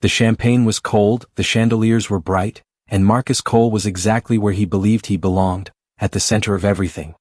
The champagne was cold, the chandeliers were bright, and Marcus Cole was exactly where he believed he belonged, at the center of everything.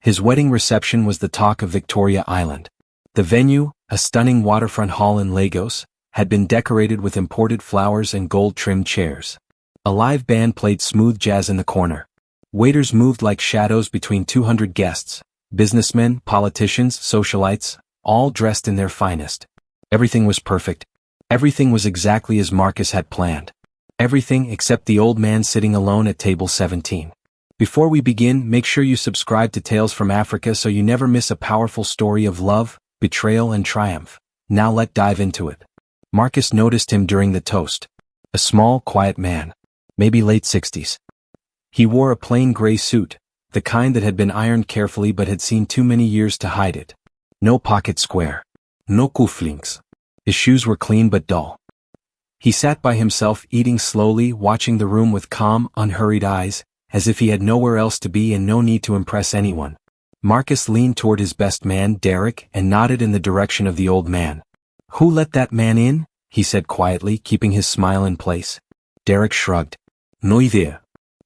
His wedding reception was the talk of Victoria Island. The venue, a stunning waterfront hall in Lagos, had been decorated with imported flowers and gold-trimmed chairs. A live band played smooth jazz in the corner. Waiters moved like shadows between 200 guests, businessmen, politicians, socialites, all dressed in their finest. Everything was perfect. Everything was exactly as Marcus had planned. Everything except the old man sitting alone at table 17. Before we begin, make sure you subscribe to Tales from Africa so you never miss a powerful story of love, betrayal and triumph. Now let's dive into it. Marcus noticed him during the toast. A small, quiet man. Maybe late 60s. He wore a plain gray suit, the kind that had been ironed carefully but had seen too many years to hide it. No pocket square. No cufflinks. His shoes were clean but dull. He sat by himself eating slowly, watching the room with calm, unhurried eyes, as if he had nowhere else to be and no need to impress anyone. Marcus leaned toward his best man, Derek, and nodded in the direction of the old man. "Who let that man in?" he said quietly, keeping his smile in place. Derek shrugged. "No idea.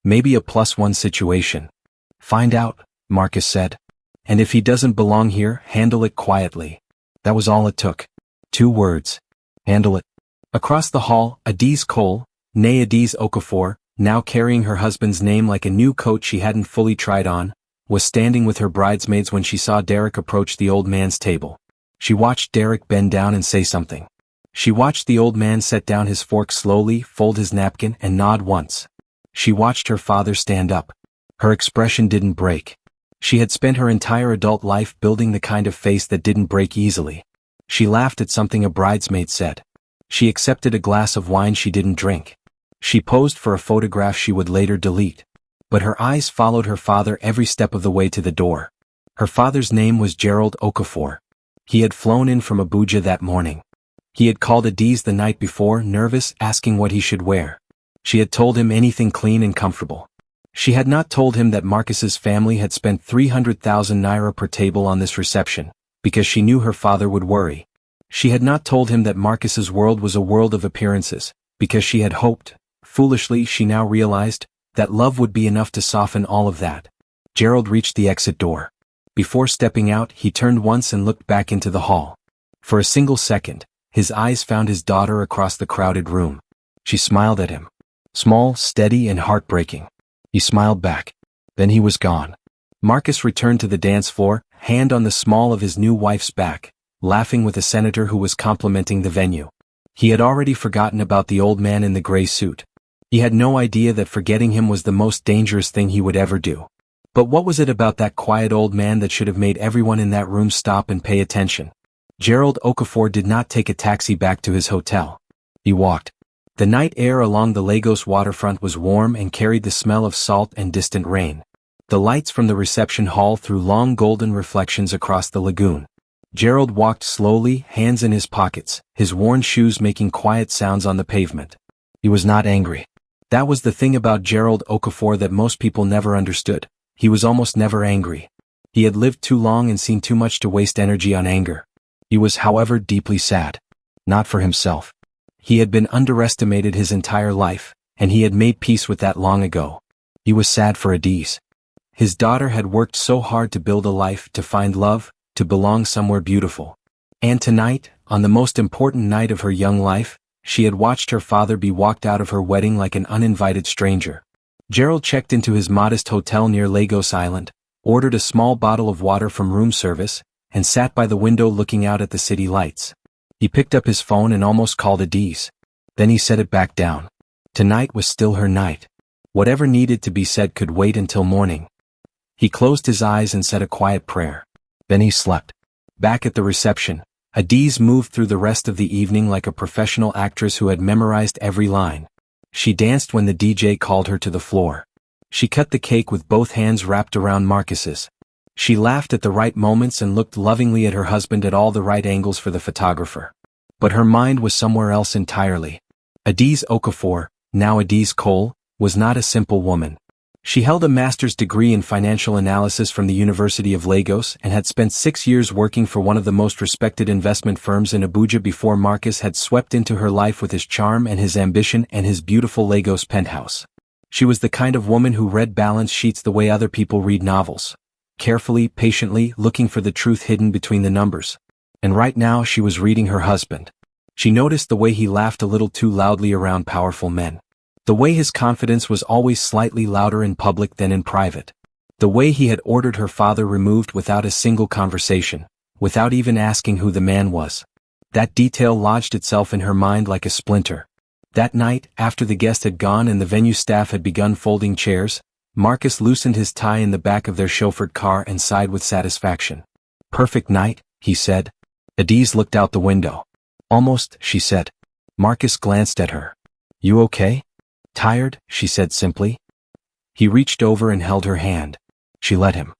Maybe a +1 situation." "Find out," Marcus said. "And if he doesn't belong here, handle it quietly." That was all it took. 2 words. Handle it. Across the hall, Adise Cole, née Adise Okafor, now carrying her husband's name like a new coat she hadn't fully tried on, was standing with her bridesmaids when she saw Derek approach the old man's table. She watched Derek bend down and say something. She watched the old man set down his fork slowly, fold his napkin, and nod once. She watched her father stand up. Her expression didn't break. She had spent her entire adult life building the kind of face that didn't break easily. She laughed at something a bridesmaid said. She accepted a glass of wine she didn't drink. She posed for a photograph she would later delete. But her eyes followed her father every step of the way to the door. Her father's name was Gerald Okafor. He had flown in from Abuja that morning. He had called Adise the night before, nervous, asking what he should wear. She had told him anything clean and comfortable. She had not told him that Marcus's family had spent 300,000 naira per table on this reception, because she knew her father would worry. She had not told him that Marcus's world was a world of appearances, because she had hoped, foolishly she now realized, that love would be enough to soften all of that. Gerald reached the exit door. Before stepping out, he turned once and looked back into the hall. For a single second, his eyes found his daughter across the crowded room. She smiled at him. Small, steady, and heartbreaking. He smiled back. Then he was gone. Marcus returned to the dance floor, hand on the small of his new wife's back, laughing with a senator who was complimenting the venue. He had already forgotten about the old man in the gray suit. He had no idea that forgetting him was the most dangerous thing he would ever do. But what was it about that quiet old man that should have made everyone in that room stop and pay attention? Gerald Okafor did not take a taxi back to his hotel. He walked. The night air along the Lagos waterfront was warm and carried the smell of salt and distant rain. The lights from the reception hall threw long golden reflections across the lagoon. Gerald walked slowly, hands in his pockets, his worn shoes making quiet sounds on the pavement. He was not angry. That was the thing about Gerald Okafor that most people never understood. He was almost never angry. He had lived too long and seen too much to waste energy on anger. He was, however, deeply sad. Not for himself. He had been underestimated his entire life, and he had made peace with that long ago. He was sad for Adise. His daughter had worked so hard to build a life, to find love, to belong somewhere beautiful. And tonight, on the most important night of her young life, she had watched her father be walked out of her wedding like an uninvited stranger. Gerald checked into his modest hotel near Lagos Island, ordered a small bottle of water from room service, and sat by the window looking out at the city lights. He picked up his phone and almost called Adise. Then he set it back down. Tonight was still her night. Whatever needed to be said could wait until morning. He closed his eyes and said a quiet prayer. Then he slept. Back at the reception, Adise moved through the rest of the evening like a professional actress who had memorized every line. She danced when the DJ called her to the floor. She cut the cake with both hands wrapped around Marcus's. She laughed at the right moments and looked lovingly at her husband at all the right angles for the photographer. But her mind was somewhere else entirely. Adise Okafor, now Adise Cole, was not a simple woman. She held a master's degree in financial analysis from the University of Lagos and had spent 6 years working for one of the most respected investment firms in Abuja before Marcus had swept into her life with his charm and his ambition and his beautiful Lagos penthouse. She was the kind of woman who read balance sheets the way other people read novels. Carefully, patiently, looking for the truth hidden between the numbers. And right now she was reading her husband. She noticed the way he laughed a little too loudly around powerful men. The way his confidence was always slightly louder in public than in private. The way he had ordered her father removed without a single conversation, without even asking who the man was. That detail lodged itself in her mind like a splinter. That night, after the guest had gone and the venue staff had begun folding chairs, Marcus loosened his tie in the back of their chauffeured car and sighed with satisfaction. "Perfect night," he said. Adiz looked out the window. "Almost," she said. Marcus glanced at her. "You okay?" "Tired," she said simply. He reached over and held her hand. She let him.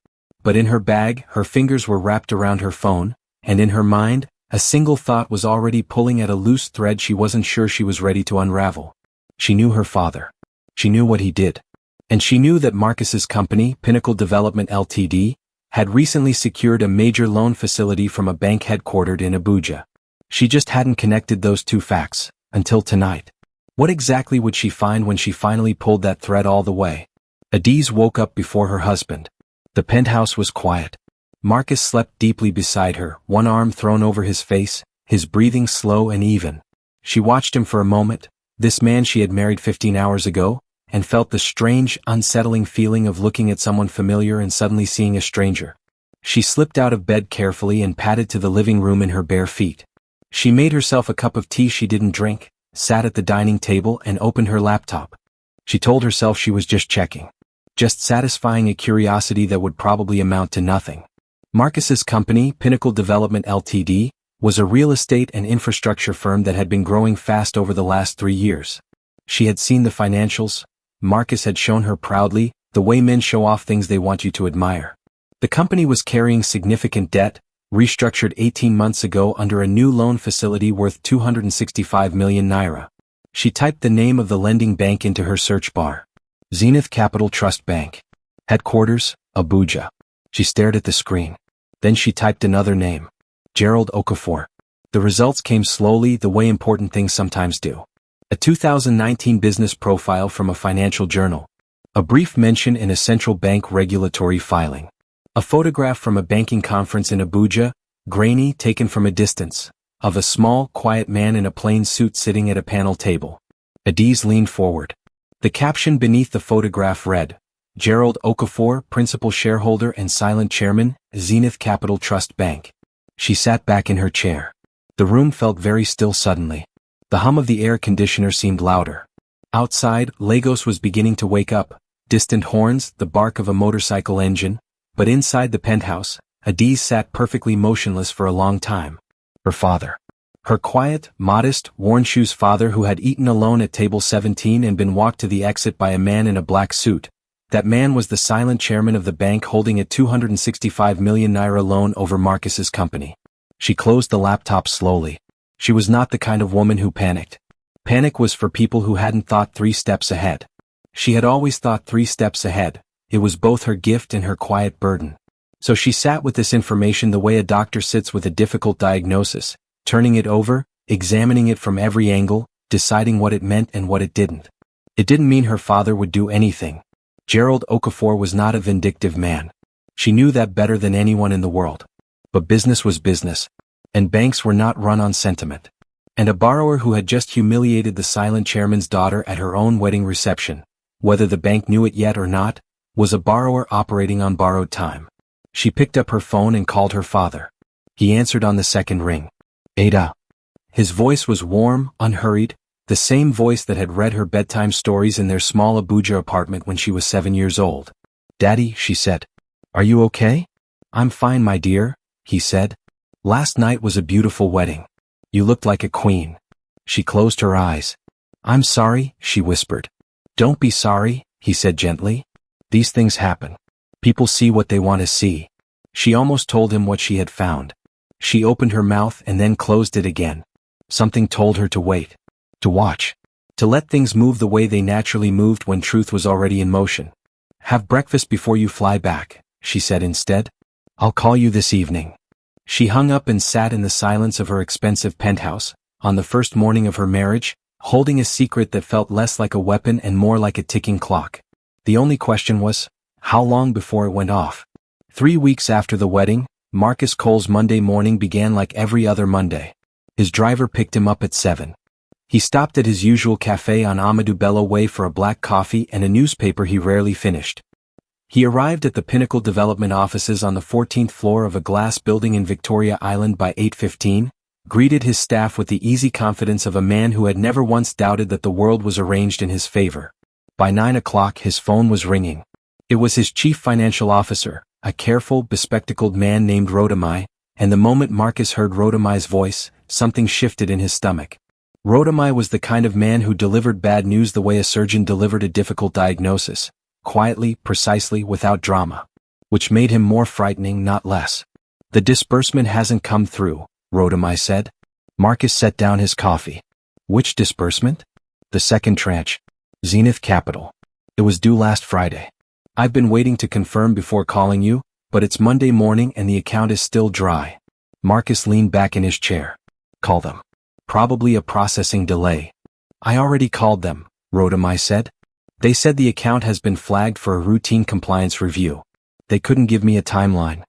But in her bag, her fingers were wrapped around her phone, and in her mind, a single thought was already pulling at a loose thread she wasn't sure she was ready to unravel. She knew her father. She knew what he did. And she knew that Marcus's company, Pinnacle Development Ltd., had recently secured a major loan facility from a bank headquartered in Abuja. She just hadn't connected those two facts, until tonight. What exactly would she find when she finally pulled that thread all the way? Adiz woke up before her husband. The penthouse was quiet. Marcus slept deeply beside her, one arm thrown over his face, his breathing slow and even. She watched him for a moment, this man she had married 15 hours ago, and felt the strange, unsettling feeling of looking at someone familiar and suddenly seeing a stranger. She slipped out of bed carefully and padded to the living room in her bare feet. She made herself a cup of tea she didn't drink, sat at the dining table and opened her laptop. She told herself she was just checking. Just satisfying a curiosity that would probably amount to nothing. Marcus's company, Pinnacle Development Ltd., was a real estate and infrastructure firm that had been growing fast over the last 3 years. She had seen the financials. Marcus had shown her proudly, the way men show off things they want you to admire. The company was carrying significant debt, restructured 18 months ago under a new loan facility worth 265 million naira. She typed the name of the lending bank into her search bar. Zenith Capital Trust Bank. Headquarters, Abuja. She stared at the screen. Then she typed another name. Gerald Okafor. The results came slowly, the way important things sometimes do. A 2019 business profile from a financial journal. A brief mention in a central bank regulatory filing. A photograph from a banking conference in Abuja, grainy, taken from a distance, of a small, quiet man in a plain suit sitting at a panel table. Adiz leaned forward. The caption beneath the photograph read, Gerald Okafor, principal shareholder and silent chairman, Zenith Capital Trust Bank. She sat back in her chair. The room felt very still suddenly. The hum of the air conditioner seemed louder. Outside, Lagos was beginning to wake up, distant horns, the bark of a motorcycle engine, but inside the penthouse, Adiz sat perfectly motionless for a long time. Her father. Her quiet, modest, worn-shoes father who had eaten alone at table 17 and been walked to the exit by a man in a black suit. That man was the silent chairman of the bank holding a 265 million naira loan over Marcus's company. She closed the laptop slowly. She was not the kind of woman who panicked. Panic was for people who hadn't thought 3 steps ahead. She had always thought 3 steps ahead. It was both her gift and her quiet burden. So she sat with this information the way a doctor sits with a difficult diagnosis, turning it over, examining it from every angle, deciding what it meant and what it didn't. It didn't mean her father would do anything. Gerald Okafor was not a vindictive man. She knew that better than anyone in the world. But business was business. And banks were not run on sentiment. And a borrower who had just humiliated the silent chairman's daughter at her own wedding reception, whether the bank knew it yet or not, was a borrower operating on borrowed time. She picked up her phone and called her father. He answered on the second ring. Ada. His voice was warm, unhurried, the same voice that had read her bedtime stories in their small Abuja apartment when she was 7 years old. Daddy, she said. Are you okay? I'm fine, my dear, he said. Last night was a beautiful wedding. You looked like a queen. She closed her eyes. I'm sorry, she whispered. Don't be sorry, he said gently. These things happen. People see what they want to see. She almost told him what she had found. She opened her mouth and then closed it again. Something told her to wait. To watch. To let things move the way they naturally moved when truth was already in motion. Have breakfast before you fly back, she said instead. I'll call you this evening. She hung up and sat in the silence of her expensive penthouse, on the first morning of her marriage, holding a secret that felt less like a weapon and more like a ticking clock. The only question was, how long before it went off? 3 weeks after the wedding, Marcus Cole's Monday morning began like every other Monday. His driver picked him up at 7. He stopped at his usual cafe on Amadou Bello Way for a black coffee and a newspaper he rarely finished. He arrived at the Pinnacle Development offices on the 14th floor of a glass building in Victoria Island by 8:15, greeted his staff with the easy confidence of a man who had never once doubted that the world was arranged in his favor. By 9 o'clock his phone was ringing. It was his chief financial officer, a careful, bespectacled man named Rodamai, and the moment Marcus heard Rodamai's voice, something shifted in his stomach. Rodamai was the kind of man who delivered bad news the way a surgeon delivered a difficult diagnosis, quietly, precisely, without drama. Which made him more frightening, not less. The disbursement hasn't come through, Rodamai said. Marcus set down his coffee. Which disbursement? The second tranche. Zenith Capital. It was due last Friday. I've been waiting to confirm before calling you, but it's Monday morning and the account is still dry. Marcus leaned back in his chair. Call them. Probably a processing delay. I already called them, Rodamai said. They said the account has been flagged for a routine compliance review. They couldn't give me a timeline.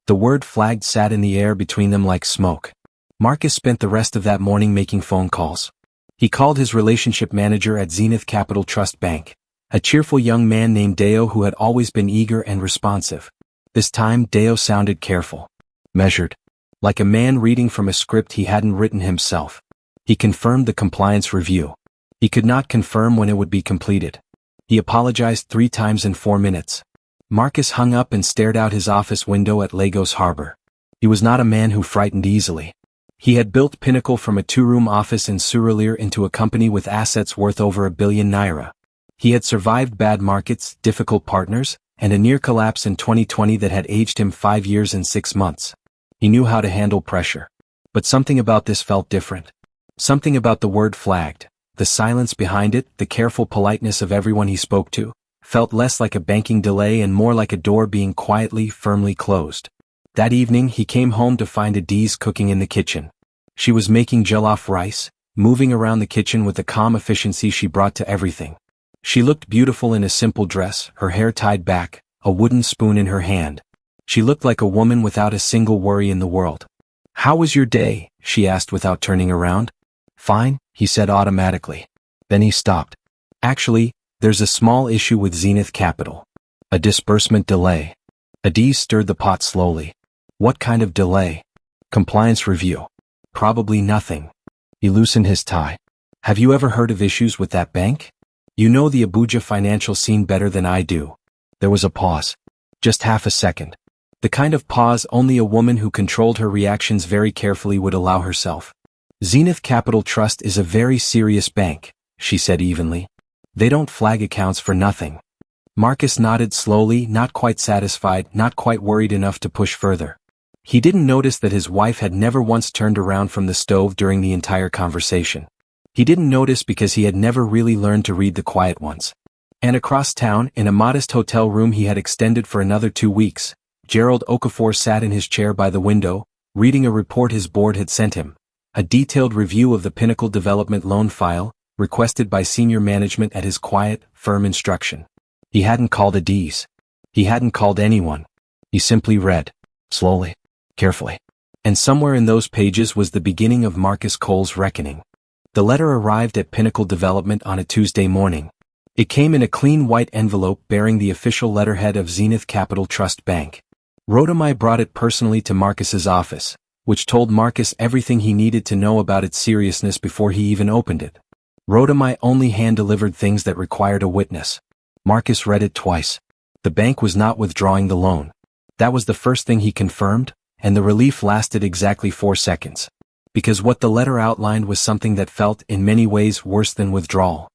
The word flagged sat in the air between them like smoke. Marcus spent the rest of that morning making phone calls. He called his relationship manager at Zenith Capital Trust Bank, a cheerful young man named Deo who had always been eager and responsive. This time Deo sounded careful, measured, like a man reading from a script he hadn't written himself. He confirmed the compliance review. He could not confirm when it would be completed. He apologized 3 times in 4 minutes. Marcus hung up and stared out his office window at Lagos Harbor. He was not a man who frightened easily. He had built Pinnacle from a 2-room office in Surulere into a company with assets worth over £1 billion. He had survived bad markets, difficult partners, and a near collapse in 2020 that had aged him 5 years and 6 months. He knew how to handle pressure. But something about this felt different. Something about the word flagged, the silence behind it, the careful politeness of everyone he spoke to, felt less like a banking delay and more like a door being quietly, firmly closed. That evening he came home to find Adiz cooking in the kitchen. She was making jollof rice, moving around the kitchen with the calm efficiency she brought to everything. She looked beautiful in a simple dress, her hair tied back, a wooden spoon in her hand. She looked like a woman without a single worry in the world. "How was your day?" she asked without turning around. "Fine," he said automatically. Then he stopped. "Actually, there's a small issue with Zenith Capital. A disbursement delay." Adiz stirred the pot slowly. "What kind of delay?" "Compliance review." "Probably nothing." He loosened his tie. "Have you ever heard of issues with that bank? You know the Abuja financial scene better than I do." There was a pause. Just half a second. The kind of pause only a woman who controlled her reactions very carefully would allow herself. "Zenith Capital Trust is a very serious bank," she said evenly. "They don't flag accounts for nothing." Marcus nodded slowly, not quite satisfied, not quite worried enough to push further. He didn't notice that his wife had never once turned around from the stove during the entire conversation. He didn't notice because he had never really learned to read the quiet ones. And across town, in a modest hotel room he had extended for another 2 weeks, Gerald Okafor sat in his chair by the window, reading a report his board had sent him. A detailed review of the Pinnacle Development loan file, requested by senior management at his quiet, firm instruction. He hadn't called Adiz. He hadn't called anyone. He simply read. Slowly. Carefully. And somewhere in those pages was the beginning of Marcus Cole's reckoning. The letter arrived at Pinnacle Development on a Tuesday morning. It came in a clean white envelope bearing the official letterhead of Zenith Capital Trust Bank. Rodamai brought it personally to Marcus's office, which told Marcus everything he needed to know about its seriousness before he even opened it. Rodamai only hand-delivered things that required a witness. Marcus read it twice. The bank was not withdrawing the loan. That was the first thing he confirmed, and the relief lasted exactly 4 seconds. Because what the letter outlined was something that felt, in many ways, worse than withdrawal.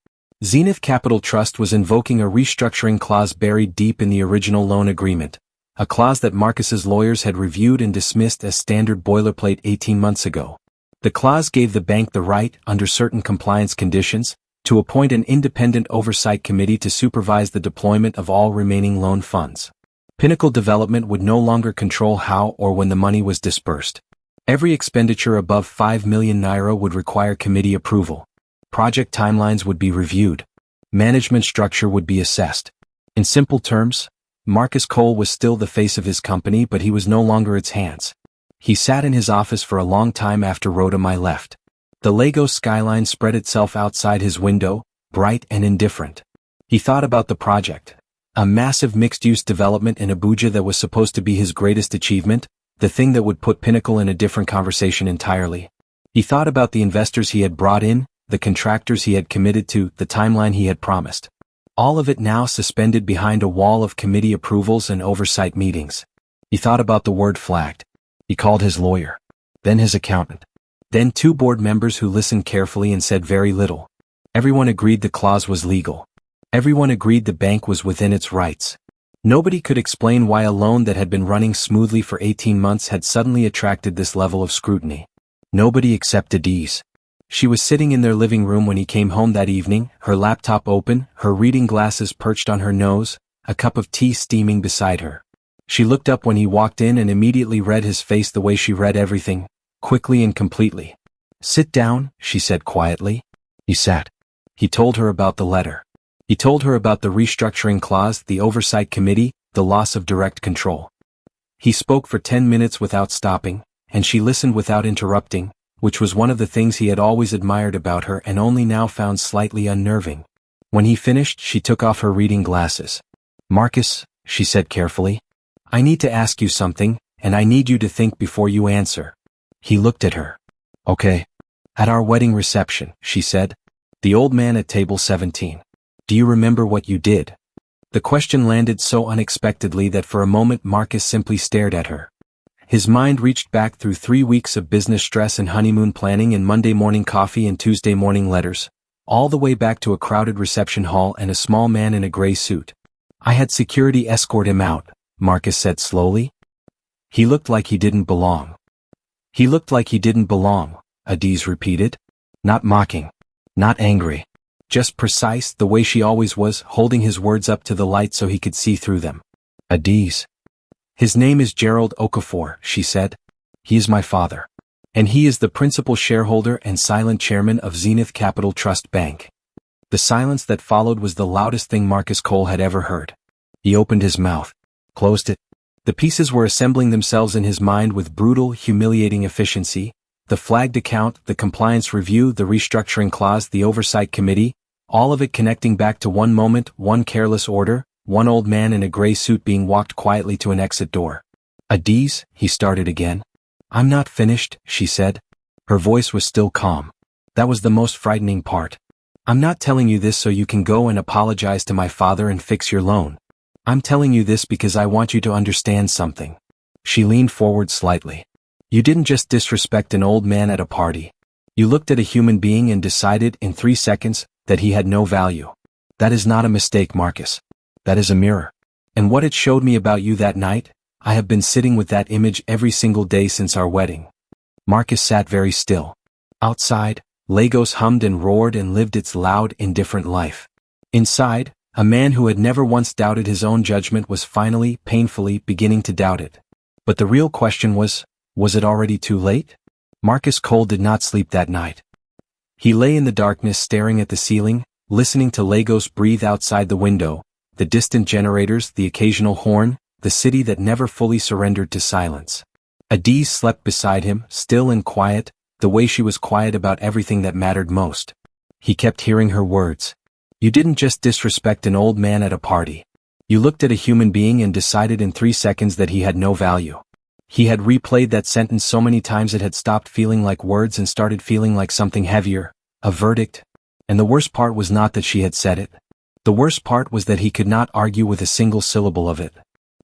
Zenith Capital Trust was invoking a restructuring clause buried deep in the original loan agreement, a clause that Marcus's lawyers had reviewed and dismissed as standard boilerplate 18 months ago. The clause gave the bank the right, under certain compliance conditions, to appoint an independent oversight committee to supervise the deployment of all remaining loan funds. Pinnacle Development would no longer control how or when the money was disbursed. Every expenditure above 5 million naira would require committee approval. Project timelines would be reviewed. Management structure would be assessed. In simple terms, Marcus Cole was still the face of his company, but he was no longer its hands. He sat in his office for a long time after Rhoda Mai left. The Lagos skyline spread itself outside his window, bright and indifferent. He thought about the project, a massive mixed-use development in Abuja that was supposed to be his greatest achievement, the thing that would put Pinnacle in a different conversation entirely. He thought about the investors he had brought in, the contractors he had committed to, the timeline he had promised. All of it now suspended behind a wall of committee approvals and oversight meetings. He thought about the word flagged. He called his lawyer, then his accountant, then 2 board members who listened carefully and said very little. Everyone agreed the clause was legal. Everyone agreed the bank was within its rights. Nobody could explain why a loan that had been running smoothly for 18 months had suddenly attracted this level of scrutiny. Nobody except Adiz. She was sitting in their living room when he came home that evening, her laptop open, her reading glasses perched on her nose, a cup of tea steaming beside her. She looked up when he walked in and immediately read his face the way she read everything, quickly and completely. "Sit down," she said quietly. He sat. He told her about the letter. He told her about the restructuring clause, the oversight committee, the loss of direct control. He spoke for 10 minutes without stopping, and she listened without interrupting, which was one of the things he had always admired about her and only now found slightly unnerving. When he finished, she took off her reading glasses. "Marcus," she said carefully, "I need to ask you something, and I need you to think before you answer." He looked at her. "Okay." "At our wedding reception," she said. "The old man at table 17. Do you remember what you did?" The question landed so unexpectedly that for a moment Marcus simply stared at her. His mind reached back through 3 weeks of business stress and honeymoon planning and Monday morning coffee and Tuesday morning letters, all the way back to a crowded reception hall and a small man in a gray suit. "I had security escort him out," Marcus said slowly. "He looked like he didn't belong." "He looked like he didn't belong," Adiz repeated. Not mocking. Not angry. Just precise, the way she always was, holding his words up to the light so he could see through them. "Adiz. His name is Gerald Okafor," she said. "He is my father. And he is the principal shareholder and silent chairman of Zenith Capital Trust Bank." The silence that followed was the loudest thing Marcus Cole had ever heard. He opened his mouth, closed it. The pieces were assembling themselves in his mind with brutal, humiliating efficiency. The flagged account, the compliance review, the restructuring clause, the oversight committee, all of it connecting back to one moment, one careless order, one old man in a gray suit being walked quietly to an exit door. "Adiz," he started again. "I'm not finished," she said. Her voice was still calm. That was the most frightening part. "I'm not telling you this so you can go and apologize to my father and fix your loan. I'm telling you this because I want you to understand something." She leaned forward slightly. "You didn't just disrespect an old man at a party. You looked at a human being and decided in 3 seconds that he had no value. That is not a mistake, Marcus. That is a mirror. And what it showed me about you that night, I have been sitting with that image every single day since our wedding." Marcus sat very still. Outside, Lagos hummed and roared and lived its loud, indifferent life. Inside, a man who had never once doubted his own judgment was finally, painfully, beginning to doubt it. But the real question was it already too late? Marcus Cole did not sleep that night. He lay in the darkness staring at the ceiling, listening to Lagos breathe outside the window, the distant generators, the occasional horn, the city that never fully surrendered to silence. Adiz slept beside him, still and quiet, the way she was quiet about everything that mattered most. He kept hearing her words. "You didn't just disrespect an old man at a party. You looked at a human being and decided in 3 seconds that he had no value." He had replayed that sentence so many times it had stopped feeling like words and started feeling like something heavier, a verdict. And the worst part was not that she had said it. The worst part was that he could not argue with a single syllable of it.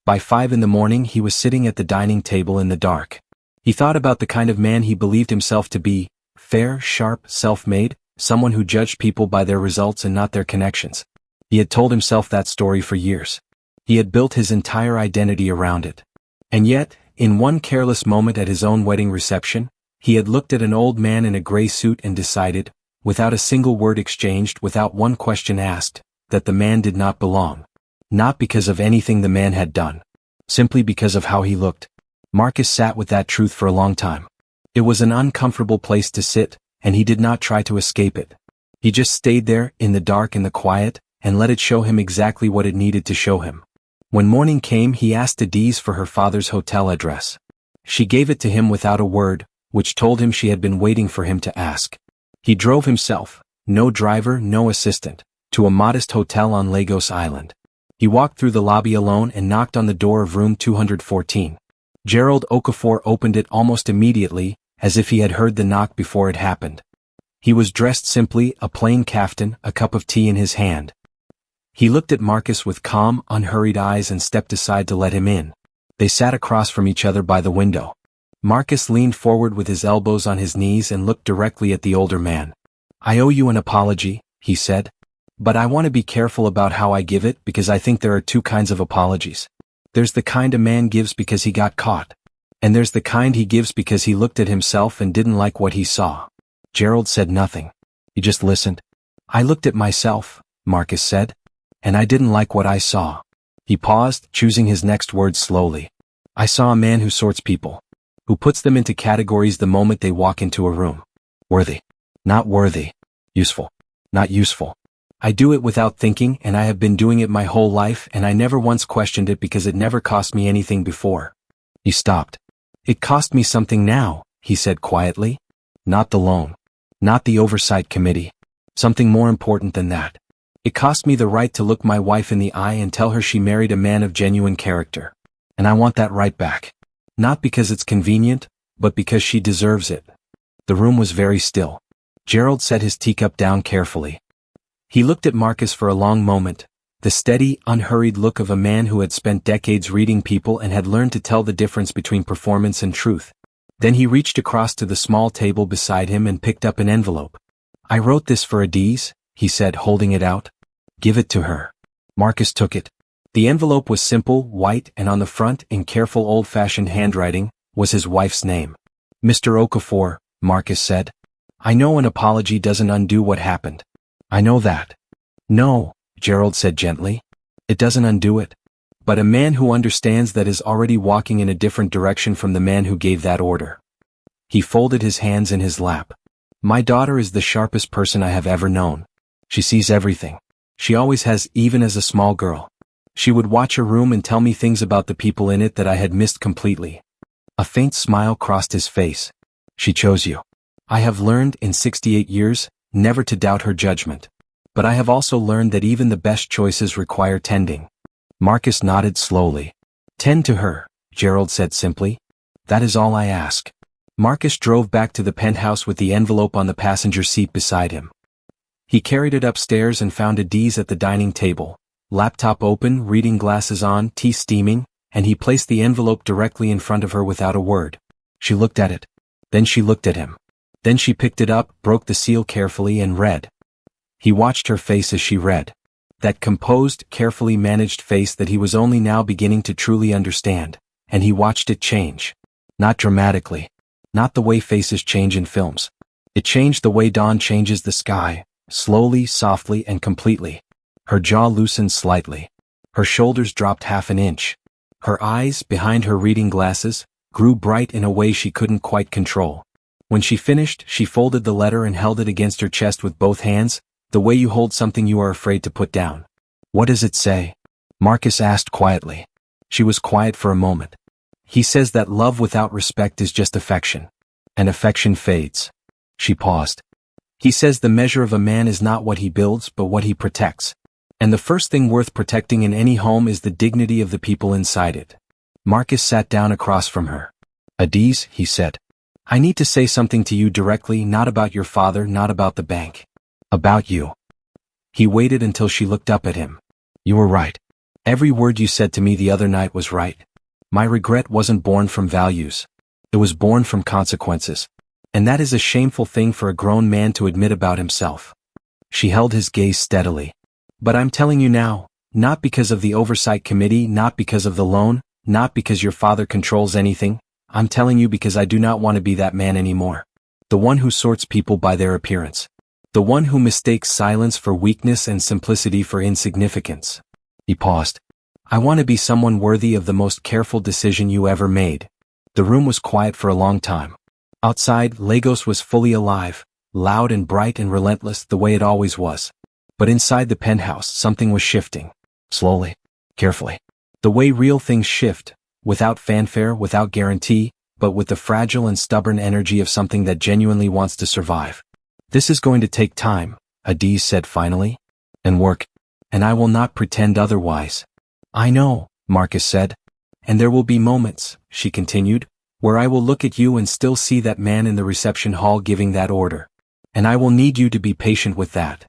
By 5 in the morning he was sitting at the dining table in the dark. He thought about the kind of man he believed himself to be, fair, sharp, self-made, someone who judged people by their results and not their connections. He had told himself that story for years. He had built his entire identity around it. And yet, in one careless moment at his own wedding reception, he had looked at an old man in a gray suit and decided, without a single word exchanged, without one question asked, that the man did not belong. Not because of anything the man had done. Simply because of how he looked. Marcus sat with that truth for a long time. It was an uncomfortable place to sit, and he did not try to escape it. He just stayed there, in the dark and the quiet, and let it show him exactly what it needed to show him. When morning came, he asked Adiz for her father's hotel address. She gave it to him without a word, which told him she had been waiting for him to ask. He drove himself, no driver, no assistant, to a modest hotel on Lagos Island. He walked through the lobby alone and knocked on the door of room 214. Gerald Okafor opened it almost immediately, as if he had heard the knock before it happened. He was dressed simply, a plain kaftan, a cup of tea in his hand. He looked at Marcus with calm, unhurried eyes and stepped aside to let him in. They sat across from each other by the window. Marcus leaned forward with his elbows on his knees and looked directly at the older man. "I owe you an apology," he said. "But I want to be careful about how I give it, because I think there are two kinds of apologies. There's the kind a man gives because he got caught. And there's the kind he gives because he looked at himself and didn't like what he saw." Gerald said nothing. He just listened. "I looked at myself," Marcus said. "And I didn't like what I saw." He paused, choosing his next words slowly. "I saw a man who sorts people. Who puts them into categories the moment they walk into a room. Worthy. Not worthy. Useful. Not useful. I do it without thinking, and I have been doing it my whole life, and I never once questioned it because it never cost me anything before." He stopped. "It cost me something now," he said quietly. "Not the loan. Not the oversight committee. Something more important than that. It cost me the right to look my wife in the eye and tell her she married a man of genuine character. And I want that right back. Not because it's convenient, but because she deserves it." The room was very still. Gerald set his teacup down carefully. He looked at Marcus for a long moment, the steady, unhurried look of a man who had spent decades reading people and had learned to tell the difference between performance and truth. Then he reached across to the small table beside him and picked up an envelope. "I wrote this for Adiz," he said, holding it out. "Give it to her." Marcus took it. The envelope was simple, white, and on the front, in careful old-fashioned handwriting, was his wife's name. "Mr. Okafor," Marcus said. "I know an apology doesn't undo what happened. I know that." "No," Gerald said gently. "It doesn't undo it. But a man who understands that is already walking in a different direction from the man who gave that order." He folded his hands in his lap. "My daughter is the sharpest person I have ever known. She sees everything. She always has, even as a small girl. She would watch a room and tell me things about the people in it that I had missed completely." A faint smile crossed his face. "She chose you. I have learned, in 68 years, never to doubt her judgment. But I have also learned that even the best choices require tending." Marcus nodded slowly. "Tend to her," Gerald said simply. "That is all I ask." Marcus drove back to the penthouse with the envelope on the passenger seat beside him. He carried it upstairs and found Adiz at the dining table, laptop open, reading glasses on, tea steaming, and he placed the envelope directly in front of her without a word. She looked at it. Then she looked at him. Then she picked it up, broke the seal carefully and read. He watched her face as she read. That composed, carefully managed face that he was only now beginning to truly understand, and he watched it change. Not dramatically. Not the way faces change in films. It changed the way dawn changes the sky, slowly, softly, and completely. Her jaw loosened slightly. Her shoulders dropped half an inch. Her eyes, behind her reading glasses, grew bright in a way she couldn't quite control. When she finished, she folded the letter and held it against her chest with both hands, the way you hold something you are afraid to put down. "What does it say?" Marcus asked quietly. She was quiet for a moment. "He says that love without respect is just affection. And affection fades." She paused. "He says the measure of a man is not what he builds but what he protects. And the first thing worth protecting in any home is the dignity of the people inside it." Marcus sat down across from her. "Adiz," he said. "I need to say something to you directly, not about your father, not about the bank. About you." He waited until she looked up at him. "You were right. Every word you said to me the other night was right. My regret wasn't born from values. It was born from consequences. And that is a shameful thing for a grown man to admit about himself." She held his gaze steadily. "But I'm telling you now, not because of the oversight committee, not because of the loan, not because your father controls anything. I'm telling you because I do not want to be that man anymore. The one who sorts people by their appearance. The The one who mistakes silence for weakness and simplicity for insignificance. He paused. I want to be someone worthy of the most careful decision you ever made. The room was quiet for a long time. Outside, Lagos was fully alive, loud and bright and relentless the way it always was. But inside the penthouse, something was shifting. Slowly. Carefully. The way real things shift, without fanfare, without guarantee, but with the fragile and stubborn energy of something that genuinely wants to survive. This is going to take time, Adiz said finally. And work. And I will not pretend otherwise. I know, Marcus said. And there will be moments, she continued, where I will look at you and still see that man in the reception hall giving that order. And I will need you to be patient with that.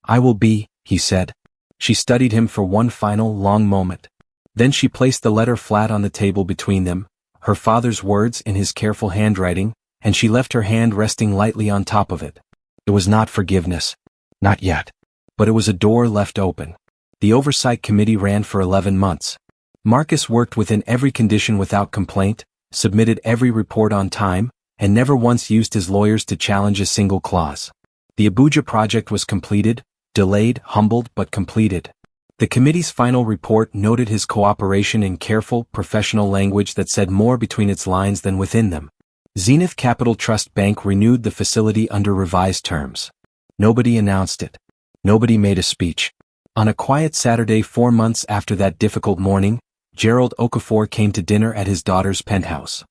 I will be, he said. She studied him for one final, long moment. Then she placed the letter flat on the table between them, her father's words in his careful handwriting, and she left her hand resting lightly on top of it. It was not forgiveness. Not yet. But it was a door left open. The oversight committee ran for 11 months. Marcus worked within every condition without complaint, submitted every report on time, and never once used his lawyers to challenge a single clause. The Abuja project was completed, delayed, humbled, but completed. The committee's final report noted his cooperation in careful, professional language that said more between its lines than within them. Zenith Capital Trust Bank renewed the facility under revised terms. Nobody announced it. Nobody made a speech. On a quiet Saturday 4 months after that difficult morning, Gerald Okafor came to dinner at his daughter's penthouse.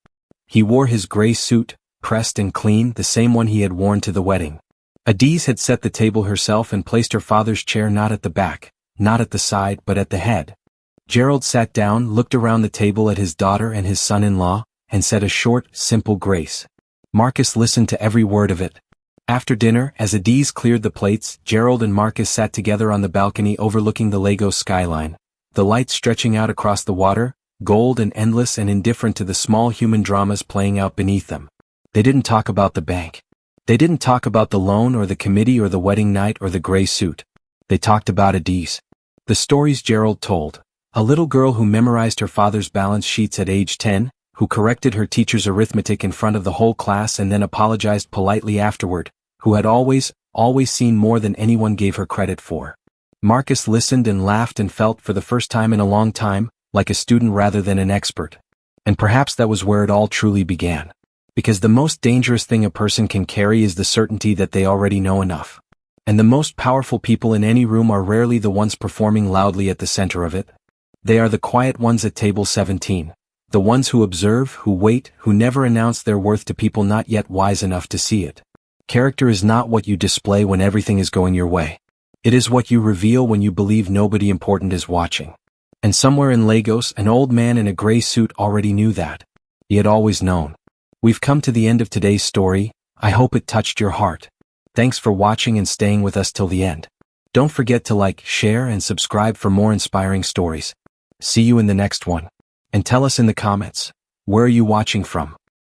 He wore his gray suit, pressed and clean, the same one he had worn to the wedding. Adiz had set the table herself and placed her father's chair not at the back, not at the side, but at the head. Gerald sat down, looked around the table at his daughter and his son-in-law, and said a short, simple grace. Marcus listened to every word of it. After dinner, as Adiz cleared the plates, Gerald and Marcus sat together on the balcony overlooking the Lagos skyline, the lights stretching out across the water, gold and endless and indifferent to the small human dramas playing out beneath them. They didn't talk about the bank. They didn't talk about the loan or the committee or the wedding night or the gray suit. They talked about Adiz. The stories Gerald told. A little girl who memorized her father's balance sheets at age 10, who corrected her teacher's arithmetic in front of the whole class and then apologized politely afterward, who had always seen more than anyone gave her credit for. Marcus listened and laughed and felt for the first time in a long time, like a student rather than an expert. And perhaps that was where it all truly began. Because the most dangerous thing a person can carry is the certainty that they already know enough. And the most powerful people in any room are rarely the ones performing loudly at the center of it. They are the quiet ones at table 17. The ones who observe, who wait, who never announce their worth to people not yet wise enough to see it. Character is not what you display when everything is going your way. It is what you reveal when you believe nobody important is watching. And somewhere in Lagos, an old man in a gray suit already knew that. He had always known. We've come to the end of today's story. I hope it touched your heart. Thanks for watching and staying with us till the end. Don't forget to like, share, and subscribe for more inspiring stories. See you in the next one. And tell us in the comments, where are you watching from?